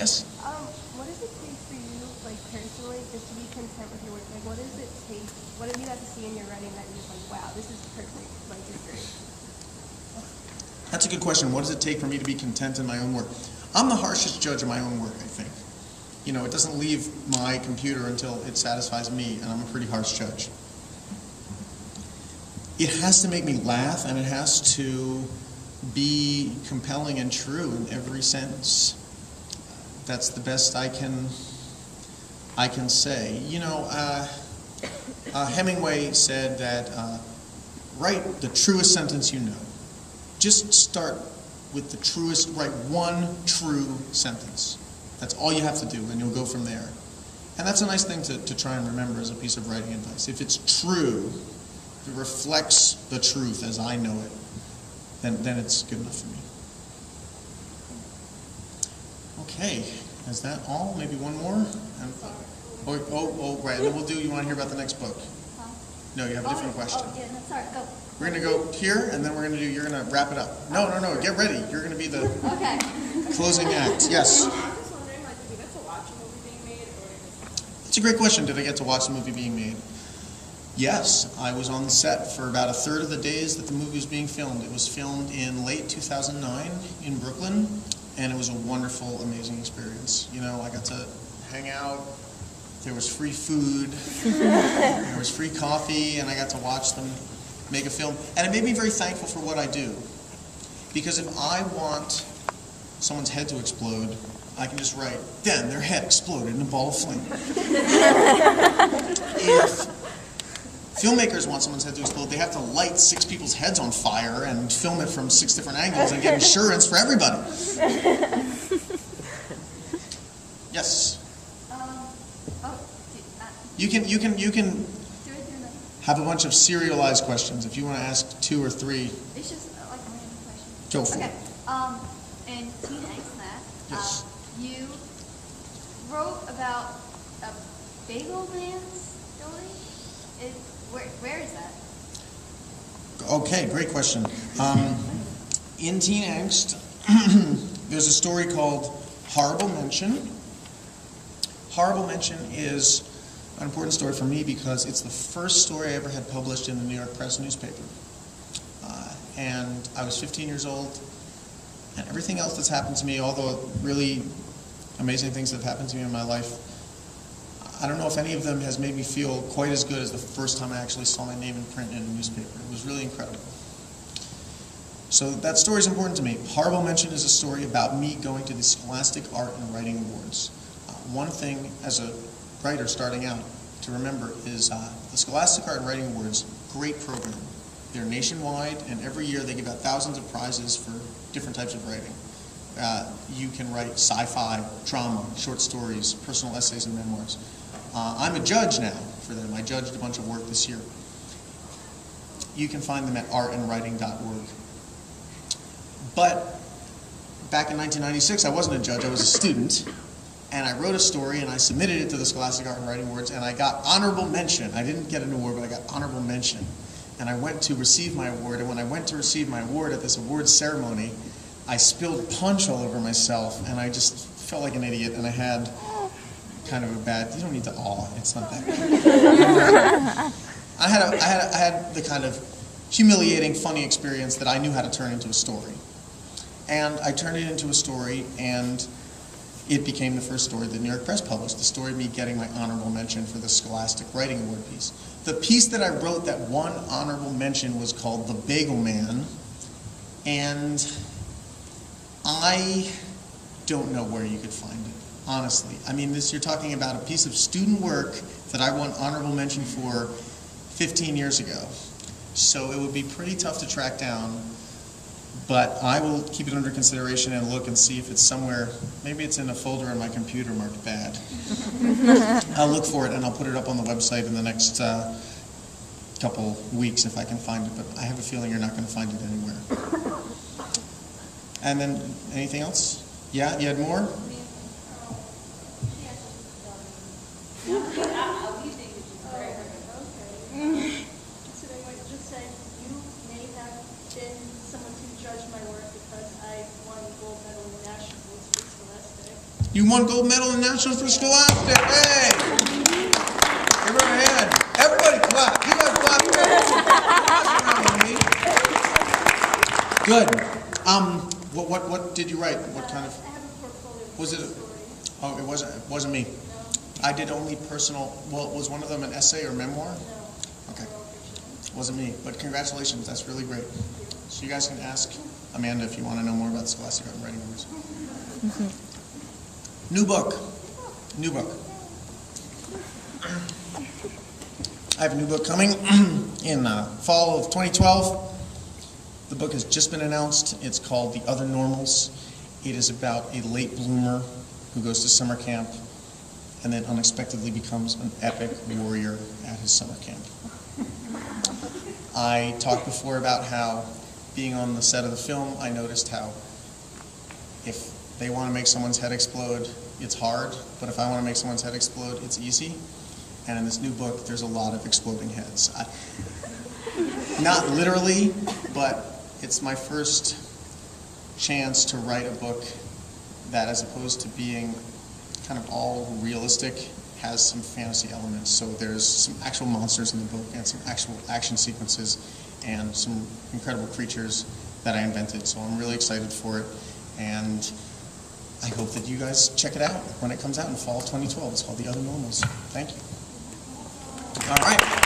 Yes? What does it take for you, like personally, just to be content with your work? Like, what does it take? What have you got to see in your writing that you're just like, wow, this is perfect, like, it's great? That's a good question. What does it take for me to be content in my own work? I'm the harshest judge of my own work, I think. You know, it doesn't leave my computer until it satisfies me, and I'm a pretty harsh judge. It has to make me laugh, and it has to be compelling and true in every sentence. That's the best I can say. You know, Hemingway said that write the truest sentence you know. Just start with the truest, write one true sentence. That's all you have to do, and you'll go from there. And that's a nice thing to try and remember as a piece of writing advice. If it's true, if it reflects the truth as I know it, then it's good enough for me. Okay, is that all? Maybe one more? Right, and then we'll do, you want to hear about the next book? No, you have a different question. Oh, yeah, no, sorry, go. We're going to go here, and then you're going to wrap it up. No, get ready. You're going to be the closing act. Yes? I'm just wondering, like, did you get to watch a movie being made, or? It's a great question. Did I get to watch the movie being made? Yes, I was on the set for about a third of the days that the movie was being filmed. It was filmed in late 2009 in Brooklyn, and it was a wonderful, amazing experience. You know, I got to hang out. There was free food. There was free coffee, and I got to watch them make a film. And it made me very thankful for what I do. Because if I want someone's head to explode, I can just write, then their head exploded in a ball of flame. If filmmakers want someone's head to explode, they have to light 6 people's heads on fire and film it from 6 different angles and get insurance for everybody. Yes? You can have a bunch of serialized questions if you want to ask 2 or 3. It's just like a random question. Go for it. Okay. In Teen Angst Math, Yes. you wrote about a bagel man's story. Where is that? Okay, great question. In Teen Angst, there's a story called Horrible Mention. Horrible Mention is an important story for me because it's the first story I ever had published in the New York Press newspaper. And I was 15 years old, and everything else that's happened to me, all the really amazing things that have happened to me in my life, I don't know if any of them has made me feel quite as good as the first time I actually saw my name in print in a newspaper. It was really incredible. So that story is important to me. Horrible Mention is a story about me going to the Scholastic Art and Writing Awards. One thing as a writer starting out to remember is the Scholastic Art and Writing Awards, great program. They're nationwide, and every year they give out thousands of prizes for different types of writing. You can write sci-fi, drama, short stories, personal essays, and memoirs. I'm a judge now for them. I judged a bunch of work this year. You can find them at artandwriting.org. But back in 1996, I wasn't a judge, I was a student. And I wrote a story, and I submitted it to the Scholastic Art and Writing Awards, and I got honorable mention. I didn't get an award, but I got honorable mention. And I went to receive my award, and when I went to receive my award at this awards ceremony, I spilled punch all over myself, and I just felt like an idiot, and I had kind of a bad, you don't need to awe, it's not that bad. I had the kind of humiliating, funny experience that I knew how to turn into a story. And I turned it into a story, and it became the first story the New York Press published, the story of me getting my honorable mention for the Scholastic Writing Award piece. The piece that I wrote that won honorable mention was called The Bagel Man, and I don't know where you could find it, honestly. I mean, you're talking about a piece of student work that I won honorable mention for 15 years ago. So it would be pretty tough to track down, but I will keep it under consideration and look and see if it's somewhere. Maybe it's in a folder on my computer marked bad. I'll look for it and I'll put it up on the website in the next couple weeks if I can find it, but I have a feeling you're not going to find it anywhere. And then, anything else? Yeah, you had more? You won gold medal in Nationals for Scholastic. Hey! Give her a hand. Everybody clap. You guys clap. Good. What did you write? What kind of? I have a portfolio. Was it? Oh, it wasn't me. I did only personal. Well, was one of them an essay or memoir? Okay. Wasn't me. But congratulations. That's really great. So you guys can ask Amanda if you want to know more about the Scholastic Art and Writing Awards. New book. New book. I have a new book coming in fall of 2012. The book has just been announced. It's called The Other Normals. It is about a late bloomer who goes to summer camp and then unexpectedly becomes an epic warrior at his summer camp. I talked before about how being on the set of the film, I noticed how if they want to make someone's head explode, it's hard, but if I want to make someone's head explode, it's easy. And in this new book, there's a lot of exploding heads. Not literally, but it's my first chance to write a book that, as opposed to being kind of all realistic, has some fantasy elements. So there's some actual monsters in the book and some actual action sequences and some incredible creatures that I invented. So I'm really excited for it, and I hope that you guys check it out when it comes out in fall 2012. It's called The Other Normals. Thank you. All right.